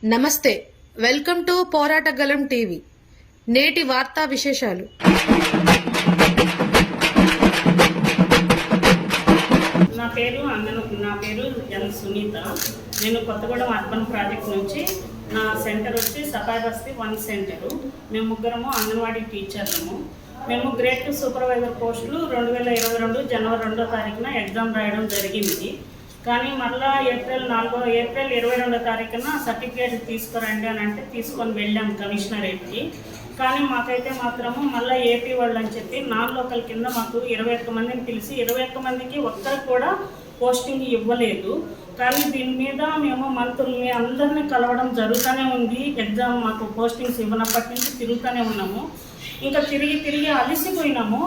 నమస్తే, welcome to పోరాటగలం TV. నేటి వార్తా విశేషాలు. నా పేరు ఎన్ సునీత. నేను కొత్తగూడెం అర్బన్ ప్రాజెక్ట్ నుంచి నా సెంటర్ వచ్చి సఫాయి బస్తీ 1 సెంటరు. మేము ముగ్గురము అంగన్వాడీ టీచర్లము. మేము గ్రేడ్ 2 సూపర్వైజర్ పోస్టులు 2022 జనవరి 2వ తారీఖున ఎగ్జామ్ రాయడం జరిగింది. కానీ మళ్ళీ ఏప్రిల్ 22వ తారీఖున సర్టిఫికేట్ తీసుకురండి అని అంటే తీసుకొని వెళ్ళాము కమిషనరేట్కి. కానీ మాకైతే మాత్రము మళ్ళీ ఏపీ వాళ్ళు అని చెప్పి నాన్ లోకల్ కింద మాకు 21 మందిని పిలిచి 21 మందికి ఒక్కరికి కూడా పోస్టింగ్ ఇవ్వలేదు. కానీ దీని మీద మేము మంత్రుల్ని అందరినీ కలవడం జరుగుతూనే ఉంది. ఎగ్జామ్ మాకు పోస్టింగ్స్ ఇవ్వనప్పటి నుంచి తిరుగుతూనే ఉన్నాము. ఇంకా తిరిగి అలసిపోయినాము.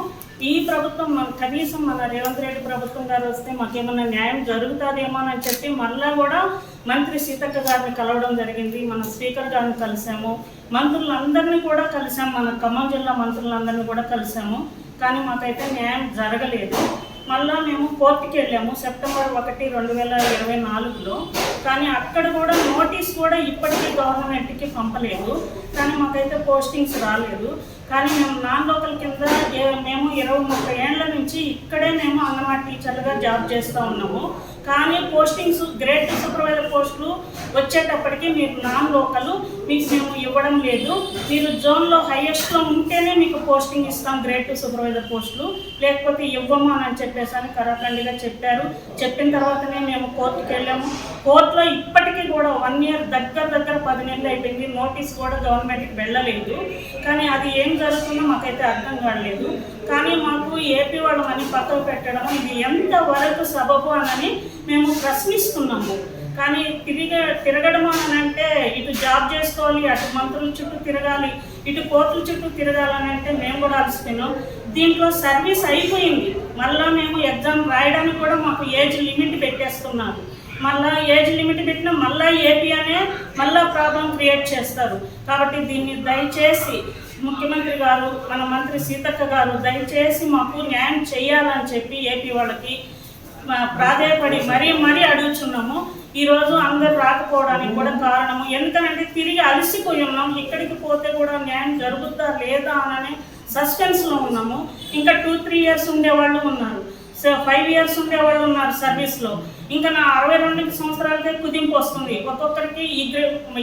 ఈ ప్రభుత్వం కనీసం మన రేవంత్ రెడ్డి ప్రభుత్వం గారు వస్తే మాకేమన్నా న్యాయం జరుగుతుందేమో అని చెప్పి మళ్ళీ కూడా మంత్రి సీతక్క గారిని కలవడం జరిగింది. మన స్పీకర్ గారిని కలిసాము, మంత్రులందరినీ కూడా కలిసాము, మన ఖమ్మం జిల్లా మంత్రులందరినీ కూడా కలిసాము. కానీ మాకైతే న్యాయం జరగలేదు. మళ్ళీ మేము కోర్టుకి వెళ్ళాము సెప్టెంబర్ 1, 2024లో. కానీ అక్కడ కూడా నోటీస్ కూడా ఇప్పటికీ గవర్నమెంట్కి పంపలేదు. కానీ మాకైతే పోస్టింగ్స్ రాలేదు. కానీ మేము నాన్ లోకల్ కింద మేము 20-30 ఏళ్ల నుంచి ఇక్కడే మేము అంగన్వాడీ టీచర్లుగా జాబ్ చేస్తూ ఉన్నాము. కానీ పోస్టింగ్స్ గ్రేడ్ 2 సూపర్వైజర్ పోస్టులు వచ్చేటప్పటికి మీరు నాన్ లోకల్ మీకు మేము ఇవ్వడం లేదు, మీరు జోన్లో హైయెస్ట్లో ఉంటేనే మీకు పోస్టింగ్ ఇస్తాం గ్రేడ్ 2 సూపర్వైజర్ పోస్టులు, లేకపోతే ఇవ్వము అని చెప్పేసి కరాఖండిగా చెప్పారు. చెప్పిన తర్వాతనే మేము కోర్టుకి వెళ్ళాము. కోర్టులో ఇప్పటికీ కూడా 1 ఇయర్ దగ్గర 10 నెలలు అయిపోయింది. నోటీస్ కూడా గవర్నమెంట్కి వెళ్ళలేదు. కానీ అది ఏం జరుగుతుందో మాకైతే అర్థం కాలేదు. కానీ మాకు ఏపీ వాళ్ళు అని పక్కకు పెట్టడం ఇది ఎంతవరకు సబబు అని మేము ప్రశ్నిస్తున్నాము. కానీ తిరగడం అని అంటే ఇటు జాబ్ చేసుకోవాలి, అటు మంత్రుల చుట్టూ తిరగాలి, ఇటు కోర్టుల చుట్టూ తిరగాలని అంటే మేము కూడా అలసిపోయినాం. దీంట్లో సర్వీస్ అయిపోయింది. మళ్ళీ మేము ఎగ్జామ్ రాయడానికి కూడా మాకు ఏజ్ లిమిట్ పెట్టేస్తున్నారు. మళ్ళీ ఏజ్ లిమిట్ పెట్టినా మళ్ళీ ఏపీ అనే మళ్ళీ ప్రాబ్లం క్రియేట్ చేస్తారు. కాబట్టి దీన్ని దయచేసి ముఖ్యమంత్రి గారు, మన మంత్రి సీతక్క గారు దయచేసి మాకు న్యాయం చేయాలని చెప్పి ఏపీ వాళ్ళకి ప్రాధేయపడి మరీ అడుగుతున్నాము. ఈరోజు అందరు రాకపోవడానికి కూడా కారణము ఎందుకంటే తిరిగి అలసిపోయి ఉన్నాం. ఇక్కడికి పోతే కూడా న్యాయం జరుగుతుందా లేదా అని సస్పెన్స్లో ఉన్నాము. ఇంకా 2-3 ఇయర్స్ ఉండేవాళ్ళు ఉన్నారు, 5 ఇయర్స్ ఉండేవాళ్ళు ఉన్నారు సర్వీస్లో. ఇంకా నా 62 సంవత్సరాలకే కుదింపు వస్తుంది. ఒక్కొక్కరికి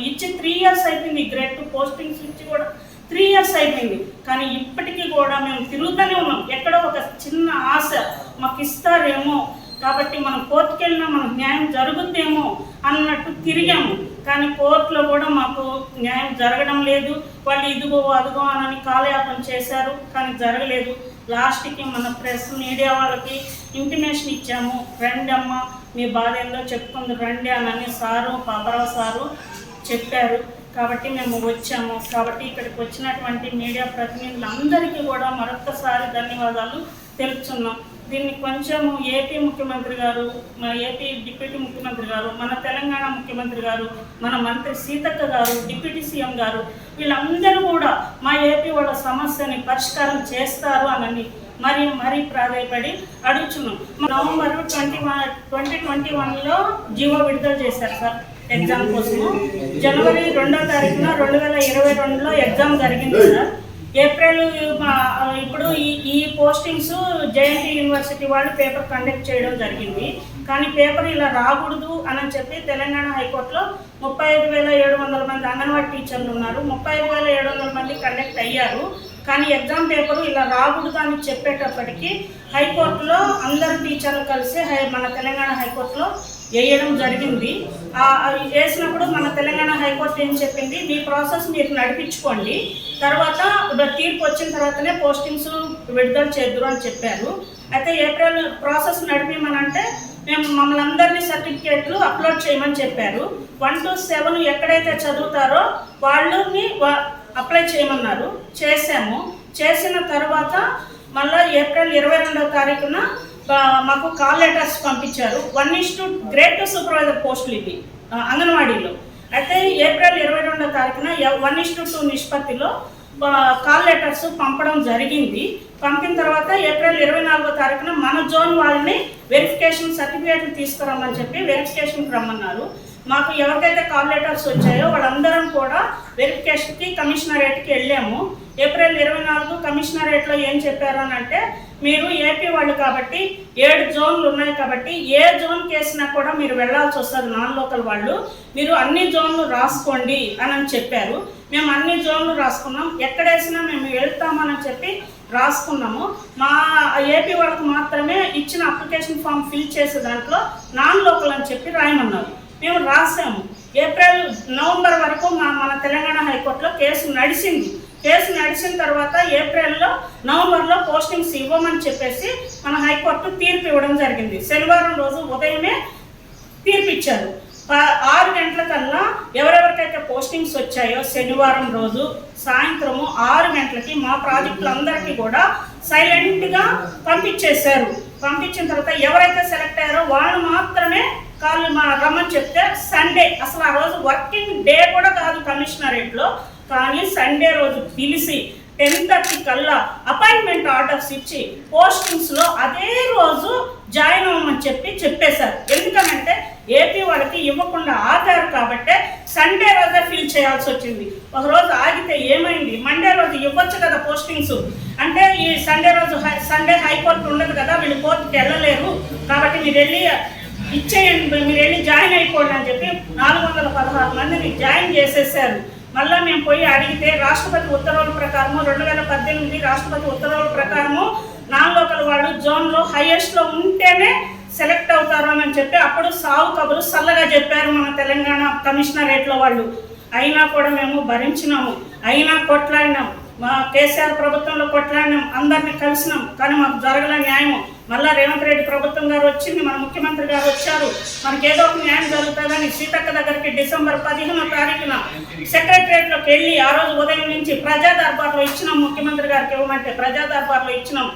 ఇచ్చి 3 ఇయర్స్ అయిపోయింది. గ్రేడ్ 2 పోస్టింగ్స్ ఇచ్చి కూడా 3 ఇయర్స్ అయిపోయింది. కానీ ఇప్పటికీ కూడా మేము తిరుగుతూనే ఉన్నాం. ఎక్కడో ఒక చిన్న ఆశ మాకు ఇస్తారేమో, కాబట్టి మనం కోర్టుకి వెళ్ళినా మనకు న్యాయం జరుగుద్దేమో అన్నట్టు తిరిగాము. కానీ కోర్టులో కూడా మాకు న్యాయం జరగడం లేదు. వాళ్ళు ఇదిగో అదిగో అని కాలయాపన చేశారు, కానీ జరగలేదు. లాస్ట్కి మన ప్రెస్ మీడియా వాళ్ళకి ఇంటిమేషన్ ఇచ్చాము, రండి అమ్మ మీ బాధ ఏందో చెప్పుకుంది రండి అని సారు పాపరావు సారు చెప్పారు. కాబట్టి మేము వచ్చాము. కాబట్టి ఇక్కడికి వచ్చినటువంటి మీడియా ప్రతినిధులందరికీ కూడా మరొక్కసారి ధన్యవాదాలు తెలుపుతున్నాం. దీన్ని కొంచెము ఏపీ ముఖ్యమంత్రి గారు, మన ఏపీ డిప్యూటీ ముఖ్యమంత్రి గారు, మన తెలంగాణ ముఖ్యమంత్రి గారు, మన మంత్రి సీతక్క గారు, డిప్యూటీ సీఎం గారు వీళ్ళందరూ కూడా మా ఏపీ వాళ్ళ సమస్యని పరిష్కారం చేస్తారు అని మరీ ప్రాధాయపడి అడుగుతున్నాం. నవంబర్ 2021లో జీవో విడుదల చేశారు సార్ ఎగ్జామ్ కోసము. జనవరి 2వ తారీఖున 2022లో ఎగ్జామ్ జరిగింది సార్. ఏప్రిల్ ఇప్పుడు ఈ పోస్టింగ్స్ జేఎన్టీ యూనివర్సిటీ వాళ్ళు పేపర్ కండక్ట్ చేయడం జరిగింది. కానీ పేపర్ ఇలా రాకూడదు అని చెప్పి తెలంగాణ హైకోర్టులో 35,700 మంది అంగన్వాడీ టీచర్లు ఉన్నారు. 35,700 మంది కండక్ట్ అయ్యారు. కానీ ఎగ్జామ్ పేపరు ఇలా రాకూడదు అని చెప్పేటప్పటికి హైకోర్టులో అందరు టీచర్లు కలిసి మన తెలంగాణ హైకోర్టులో వేయడం జరిగింది. వేసినప్పుడు మన తెలంగాణ హైకోర్టు ఏం చెప్పింది, మీ ప్రాసెస్ మీరు నడిపించుకోండి, తర్వాత తీర్పు వచ్చిన తర్వాతనే పోస్టింగ్స్ విడుదల చేద్దురు అని చెప్పారు. అయితే ఏప్రిల్ ప్రాసెస్ నడిపిమనంటే మేము మమ్మల్ని అందరినీ సర్టిఫికేట్లు అప్లోడ్ చేయమని చెప్పారు. 1 to 7 ఎక్కడైతే చదువుతారో వాళ్ళని అప్లై చేయమన్నారు. చేసిన తర్వాత మళ్ళీ ఏప్రిల్ 22వ తారీఖున మాకు కాల్ లెటర్స్ పంపించారు. 1:2 గ్రేడ్ 2 సూపర్వైజర్ పోస్టులు ఇవి అంగన్వాడీలో. అయితే ఏప్రిల్ 22వ తారీఖున 1:2 నిష్పత్తిలో కాల్ లెటర్స్ పంపడం జరిగింది. పంపిన తర్వాత ఏప్రిల్ 24వ తారీఖున మన జోన్ వాళ్ళని వెరిఫికేషన్ సర్టిఫికేట్లు తీసుకురమ్మని చెప్పి వెరిఫికేషన్కి రమ్మన్నారు. మాకు ఎవరికైతే కాల్ లెటర్స్ వచ్చాయో వాళ్ళందరం కూడా వెరిఫికేషన్కి కమిషనరేట్కి వెళ్ళాము. ఏప్రిల్ 24 కమిషనరేట్లో ఏం చెప్పారు అని అంటే, మీరు ఏపీ వాళ్ళు కాబట్టి 7 జోన్లు ఉన్నాయి కాబట్టి ఏ జోన్ కేసినా కూడా మీరు వెళ్ళాల్సి వస్తుంది, నాన్ లోకల్ వాళ్ళు, మీరు అన్ని జోన్లు రాసుకోండి అని చెప్పారు. మేము అన్ని జోన్లు రాసుకున్నాం, ఎక్కడేసినా మేము వెళ్తామని చెప్పి రాసుకున్నాము. మా ఏపీ వాళ్ళకు మాత్రమే ఇచ్చిన అప్లికేషన్ ఫామ్ ఫిల్ చేసే దాంట్లో నాన్ లోకల్ అని చెప్పి రాయమన్నారు. మేము రాసాము. నవంబర్ వరకు మన తెలంగాణ హైకోర్టులో కేసు నడిచింది. కేసు నడిచిన తర్వాత నవంబర్లో పోస్టింగ్స్ ఇవ్వమని చెప్పేసి మన హైకోర్టు తీర్పు ఇవ్వడం జరిగింది. శనివారం రోజు ఉదయమే తీర్పు ఇచ్చారు. 6 గంటలకల్లా ఎవరెవరికైతే పోస్టింగ్స్ వచ్చాయో శనివారం రోజు సాయంత్రము 6 గంటలకి మా ప్రాజెక్టులందరికీ కూడా సైలెంట్గా పంపించేశారు. పంపించిన తర్వాత ఎవరైతే సెలెక్ట్ అయ్యారో వాళ్ళు మాత్రమే రమ్మని చెప్తే సండే, అసలు ఆ రోజు వర్కింగ్ డే కూడా కాదు కమిషనరేట్లో, కానీ సండే రోజు పిలిచి 10:30 కల్లా అపాయింట్మెంట్ ఆర్డర్స్ ఇచ్చి పోస్టింగ్స్లో అదే రోజు జాయిన్ అవ్వమని చెప్పేశారు. ఎందుకనంటే ఏపీ వాళ్ళకి ఇవ్వకుండా ఆగారు కాబట్టి సండే రోజే ఫిల్ చేయాల్సి వచ్చింది. ఒకరోజు ఆగితే ఏమైంది, మండే రోజు ఇవ్వచ్చు కదా పోస్టింగ్స్ అంటే, ఈ సండే హైకోర్టు ఉండదు కదా, వీళ్ళు కోర్టుకి వెళ్ళలేరు కాబట్టి మీరు వెళ్ళి ఇచ్చేయండి, మీరు వెళ్ళి జాయిన్ అయిపోండి అని చెప్పి 416 మందిని జాయిన్ చేసేసారు. మళ్ళీ మేము పోయి అడిగితే రాష్ట్రపతి ఉత్తర్వుల ప్రకారము 2018 రాష్ట్రపతి ఉత్తర్వుల ప్రకారము నాన్ లోకల్ వాళ్ళు జోన్లో హైయెస్ట్లో ఉంటేనే సెలెక్ట్ అవుతారు అని చెప్పి అప్పుడు సాగు కబురు చల్లగా చెప్పారు మన తెలంగాణ కమిషనరేట్లో వాళ్ళు. అయినా కూడా మేము భరించినాము, అయినా కొట్లాడినాం, మా కేసీఆర్ ప్రభుత్వంలో కొట్లాడినాం, అందరినీ కలిసినాం, కానీ మాకు జరగల న్యాయము. మళ్ళా రేవంత్ రెడ్డి ప్రభుత్వం గారు వచ్చింది, మన ముఖ్యమంత్రి గారు వచ్చారు, మనకి ఏదో ఒక న్యాయం జరుగుతుందని సీతక్క దగ్గరికి డిసెంబర్ 15వ తారీఖున సెక్రటరియట్లోకి వెళ్ళి ఆ రోజు ఉదయం నుంచి ప్రజా దర్బార్లో ఇచ్చినాం. ముఖ్యమంత్రి గారికి ఇవ్వమంటే ప్రజా దర్బార్లో ఇచ్చినాం.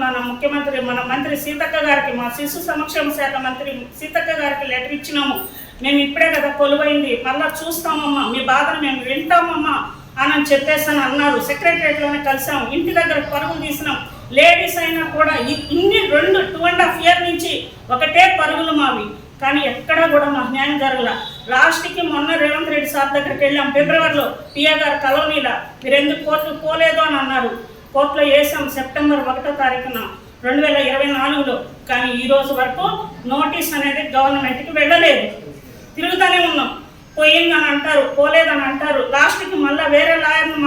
మన ముఖ్యమంత్రి మన మంత్రి సీతక్క గారికి, మా శిశు సంక్షేమ శాఖ మంత్రి సీతక్క గారికి లెటర్ ఇచ్చినాము. మేము ఇప్పుడే కదా కొలువైంది, మళ్ళీ చూస్తామమ్మా, మీ బాధను మేము వింటామమ్మా అని చెప్పేసి అన్నారు. సెక్రటరియట్లోనే కలిసాము, ఇంటి దగ్గర పరుగులు తీసినాం. లేడీస్ అయినా కూడా ఇన్ని 2.5 years నుంచి ఒకటే పరుగులు మావి, కానీ ఎక్కడా కూడా మా న్యాయం జరగల. లాస్ట్కి మొన్న రేవంత్ రెడ్డి సార్ దగ్గరికి వెళ్ళాం ఫిబ్రవరిలో, పిఏ గారు కలవనీలా, మీరు ఎందుకు కోర్టుకు పోలేదు అని అన్నారు. కోర్టులో వేసాం సెప్టెంబర్ 1వ తారీఖున 2024లో, కానీ ఈ రోజు వరకు నోటీస్ అనేది గవర్నమెంట్కి వెళ్ళలేదు. తిరుగుతూనే ఉన్నాం, పోయిందని అంటారు, పోలేదని అంటారు. లాస్ట్కి మళ్ళీ వేరే లాయర్ని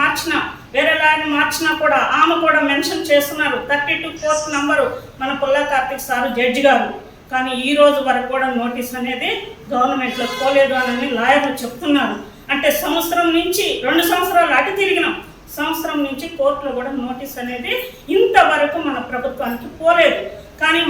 మార్చినా కూడా ఆమె కూడా మెన్షన్ చేస్తున్నారు 32 కోర్టు నంబరు మన పుల్లా కార్తిక్ సారు జడ్జి గారు, కానీ ఈ రోజు వరకు కూడా నోటీస్ అనేది గవర్నమెంట్లో పోలేదు అని లాయర్లు చెప్తున్నారు. అంటే సంవత్సరం నుంచి 2 సంవత్సరాలు అటు తిరిగినాం, సంవత్సరం నుంచి కోర్టులో కూడా నోటీస్ అనేది ఇంతవరకు మన ప్రభుత్వానికి పోలేదు. కానీ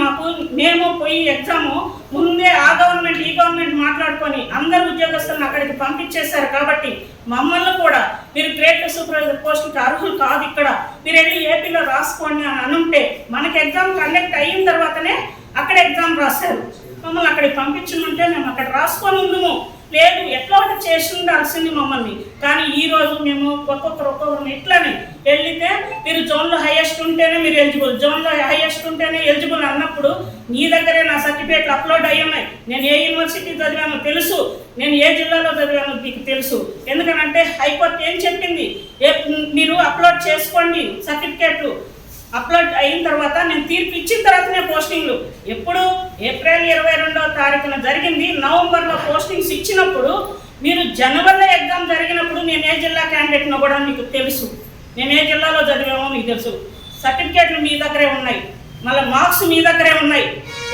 మేము పోయి ఎగ్జాము ముందే ఆ గవర్నమెంట్ ఈ గవర్నమెంట్ మాట్లాడుకొని అందరు ఉద్యోగస్తులను అక్కడికి పంపించేశారు కాబట్టి మమ్మల్ని కూడా మీరు గ్రేడ్ సూపర్వైజర్ పోస్టుకి అర్హులు కాదు, ఇక్కడ మీరు వెళ్ళి ఏపీలో రాసుకోండి అని అనుంటే మనకి ఎగ్జామ్ కండక్ట్ అయిన తర్వాతనే అక్కడ ఎగ్జామ్ రాశారు. మమ్మల్ని అక్కడికి పంపించమంటే మేము అక్కడ రాసుకొని ఉందము, లేదు ఎట్లా ఒకటి చేసి ఉండాల్సింది మమ్మల్ని. కానీ ఈరోజు మేము ఒక్కొక్కరు ఇట్లానే వెళ్తే మీరు జోన్లో హైయెస్ట్ ఉంటేనే మీరు ఎలిజిబుల్, జోన్లో హైయెస్ట్ ఉంటేనే ఎలిజిబుల్ అన్నప్పుడు నీ దగ్గరే నా సర్టిఫికేట్లు అప్లోడ్ అయ్యాయి, నేను ఏ యూనివర్సిటీ చదివానో తెలుసు, నేను ఏ జిల్లాలో చదివానో మీకు తెలుసు. ఎందుకనంటే హైకోర్టు ఏం చెప్పింది, మీరు అప్లోడ్ చేసుకోండి సర్టిఫికేట్లు. అప్లోడ్ అయిన తర్వాత నేను తీర్పు ఇచ్చిన తర్వాతనే పోస్టింగ్లు. ఎప్పుడు ఏప్రిల్ 22వ తారీఖున జరిగింది, నవంబర్లో పోస్టింగ్స్ ఇచ్చినప్పుడు మీరు జనవరిలో ఎగ్జామ్ జరిగినప్పుడు నేను ఏ జిల్లా క్యాండిడేట్నో కూడా మీకు తెలుసు, నేను ఏ జిల్లాలో చదివామో మీకు తెలుసు. సర్టిఫికేట్లు మీ దగ్గరే ఉన్నాయి, మళ్ళీ మార్క్స్ మీ దగ్గరే ఉన్నాయి.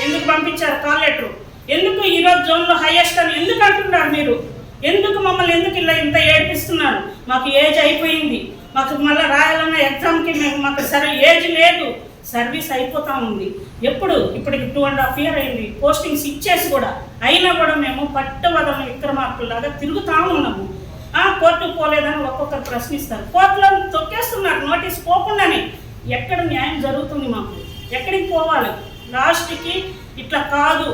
ఎందుకు పంపించారు కాల్ లెటరు? ఎందుకు ఈరోజు జోన్లో హైయెస్ట్ అని ఎందుకు అంటున్నారు మీరు? ఎందుకు మమ్మల్ని ఎందుకు ఇంత ఏడిపిస్తున్నారు? మాకు ఏజ్ అయిపోయింది, మాకు మళ్ళీ రాయాలన్న ఎగ్జామ్కి మాకు సరే ఏజ్ లేదు, సర్వీస్ అయిపోతూ ఉంది. ఇప్పటికి 2.5 years అయింది పోస్టింగ్స్ ఇచ్చేసి కూడా, అయినా కూడా మేము పట్టువదలని విక్రమార్కుల్లాగా తిరుగుతూ ఉన్నాము. కోర్టుకు పోలేదని ఒక్కొక్కరు ప్రశ్నిస్తారు, కోర్టులో తొక్కేస్తున్నారు నోటీస్ పోకుండానే. ఎక్కడ న్యాయం జరుగుతుంది మాకు? ఎక్కడికి పోవాలి? లాస్ట్కి ఇట్లా కాదు,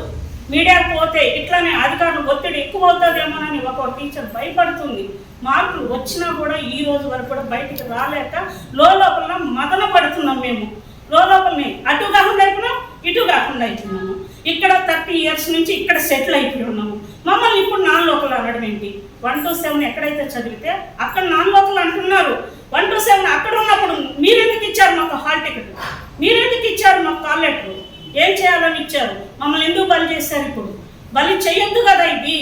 మీడియా పోతే ఇట్లానే అధికారులు ఒత్తిడి ఎక్కువ అవుతుందేమోనని ఒక టీచర్ భయపడుతుంది. మార్కులు వచ్చినా కూడా ఈ రోజు వరకు కూడా బయటికి రాలేక లోపల మదన పడుతున్నాం. మేము లోపలనే అటు కాకుండా అయిపోయినాం, ఇటు కాకుండా అయిపోయినాము. ఇక్కడ 30 years నుంచి ఇక్కడ సెటిల్ అయిపోయి ఉన్నాము. మమ్మల్ని ఇప్పుడు నాన్ లోకల్ అనడం ఏంటి? 1 to 7 ఎక్కడైతే చదివితే అక్కడ నాన్ లోకల్ అంటున్నారు. 1 to 7 అక్కడ ఉన్నప్పుడు మీరెందుకు ఇచ్చారు మాకు హాల్ టికెట్? మీరెందుకు ఇచ్చారు మాకు కాల్ లెటర్? ఏం చేయాలని ఇచ్చారు? మమ్మల్ని ఎందుకు బలి చేశారు? ఇప్పుడు బలి చేయొద్దు కదా. ఇది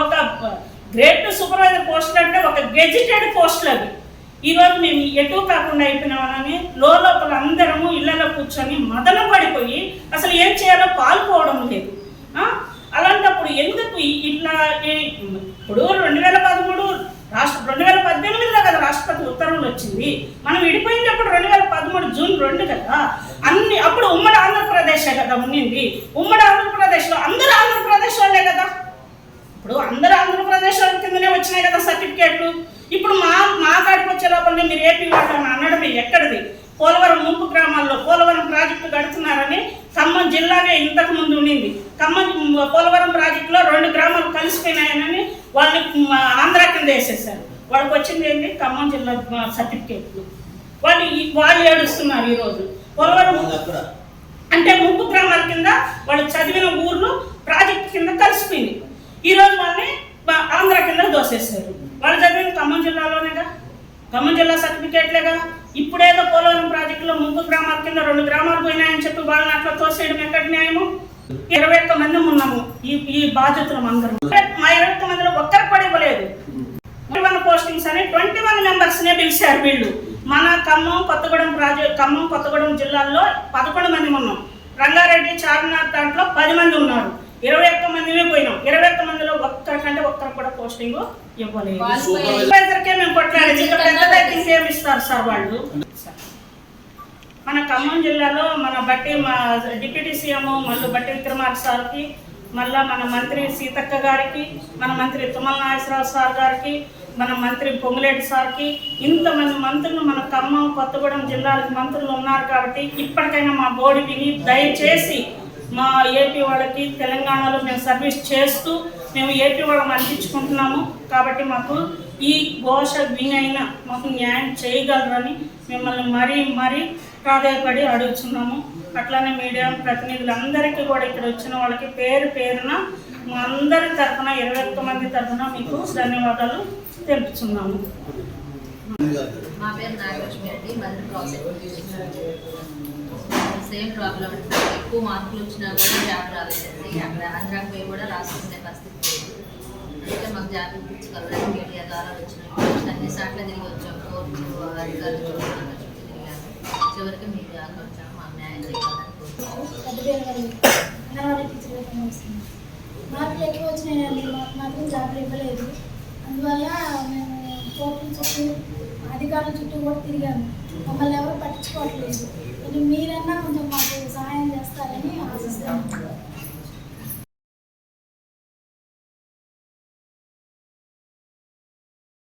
ఒక గ్రేడ్ సూపర్వైజర్ పోస్టులు అంటే ఒక గెజిటెడ్ పోస్టులు అవి. ఈరోజు మేము ఎటు కాకుండా అయిపోయినామని లోపల అందరము ఇళ్లలో కూర్చొని మదన పడిపోయి అసలు ఏం చేయాలో పాల్పోవడం లేదు. అలాంటప్పుడు ఎందుకు ఇట్లా ఇప్పుడు 2013 2018లో కదా రాష్ట్రపతి ఉత్తర్వులు వచ్చింది. మనం విడిపోయినప్పుడు 2013 జూన్ 2 కదా. అప్పుడు ఉమ్మడి ఆంధ్రప్రదేశే కదా ఉండింది. ఉమ్మడి ఆంధ్రప్రదేశ్లో అందరూ ఆంధ్రప్రదేశ్ వాళ్ళే కదా. ఇప్పుడు అందరూ ఆంధ్రప్రదేశ్ వాళ్ళ కిందనే వచ్చినాయి కదా సర్టిఫికేట్లు. ఇప్పుడు మా కాడికి వచ్చే లోపల మీరు ఏపీ వాళ్ళని అనడమే ఎక్కడిది? పోలవరం ముంపు గ్రామాల్లో పోలవరం ప్రాజెక్టు కడుతున్నారని ఖమ్మం జిల్లాగా ఇంతకు ముందు ఉండింది. పోలవరం ప్రాజెక్టులో 2 గ్రామాలు కలిసిపోయినాయని వాళ్ళని ఆంధ్ర కింద వేసేసారు. వాళ్ళకి వచ్చింది ఏంటి? ఖమ్మం జిల్లా సర్టిఫికేట్లు. వాళ్ళు ఏడుస్తున్నారు ఈరోజు. పోలవరం అంటే ముంపు గ్రామాల కింద వాళ్ళు చదివిన ఊర్లు ప్రాజెక్టు కింద కలిసిపోయింది. ఈరోజు వాళ్ళని ఆంధ్ర కింద దోసేసారు. వాళ్ళు చదివిన ఖమ్మం జిల్లాలోనేగా, ఖమ్మం జిల్లా సర్టిఫికేట్లేగా. ఇప్పుడేదో పోలవరం ప్రాజెక్టులో ముంపు గ్రామాల కింద 2 గ్రామాలు పోయినాయని చెప్పి వాళ్ళని అట్లా తోసేయడం ఎక్కడి న్యాయము? 21 మంది ఉన్నాము ఈ బాధ్యతలు అందరూ. మా 21 మందిలో ఒక్కరికి కూడా ఇవ్వలేదు. 21 పోస్టింగ్స్ అని 21 మెంబర్స్నే పిలిచారు వీళ్ళు. మన ఖమ్మం కొత్తగూడెం జిల్లాల్లో 11 మంది ఉన్నాం. రంగారెడ్డి చార్మినార్ దాంట్లో 10 మంది ఉన్నారు. 21 మందిమే పోయినాం. 21 మందిలో ఒక్కరికంటే ఒక్కరికి కూడా పోస్టింగ్ ఇవ్వలేదు. సూపర్వైజర్కే మేము కొట్లాడేది. ఇంకా పెద్ద ఇంకేమి ఇస్తారు సార్ వాళ్ళు? మన ఖమ్మం జిల్లాలో మా డిప్యూటీ సీఎం మళ్ళీ బట్టి విక్రమార్క సార్కి, మళ్ళీ మన మంత్రి సీతక్క గారికి, మన మంత్రి తుమ్మల నాగేశ్వరరావు సార్ గారికి, మన మంత్రి పొంగులేటి సార్కి, ఇంతమంది మంత్రులు మన ఖమ్మం కొత్తగూడెం జిల్లాలకు మంత్రులు ఉన్నారు. కాబట్టి ఇప్పటికైనా మా బోర్డు విని దయచేసి మా ఏపీ వాళ్ళకి తెలంగాణలో మేము సర్వీస్ చేస్తూ మేము ఏపీ వాళ్ళని అందించుకుంటున్నాము. కాబట్టి మాకు ఈ ఘోష వినైనా మాకు న్యాయం చేయగలరని మిమ్మల్ని మరీ ప్రాధాయపడి అడుగుతున్నాము. అట్లానే మీడియా ప్రతినిధులందరికీ కూడా ఇక్కడ వచ్చిన వాళ్ళకి పేరున మా అందరి తరఫున 21 మంది తరఫున మీకు ధన్యవాదాలు తెలుపుతున్నాము. మా పేరు Nagalakshmi Reddy, mother process. Same problem, ఎక్కువ మార్కులు వచ్చినా కూడా జాబ్ రాలేదండి. అక్కడ ఆంధ్రాకి పోయి కూడా రాసుకునే పరిస్థితి లేదు. అందుకే మాకు జాబ్ ఇప్పించగలరని మీడియా ద్వారా వచ్చినాం. అన్ని సార్లు తిరిగి వచ్చాం, కోర్టు అధికారులు చుట్టూ తిరిగాము. చివరికి మీ దాకా వచ్చాము. మాకు న్యాయం చేయాలని కోరుతున్నాము. మార్కులు ఎక్కువ వచ్చినాయండి. మాకు జాబులు ఇవ్వలేదు. అందువల్ల మేము కోర్టుల చుట్టూ అధికారుల చుట్టూ కూడా తిరిగాము. మమ్మల్ని ఎవరు పట్టించుకోవట్లేదు. మీరన్నా కొంచెం మాకు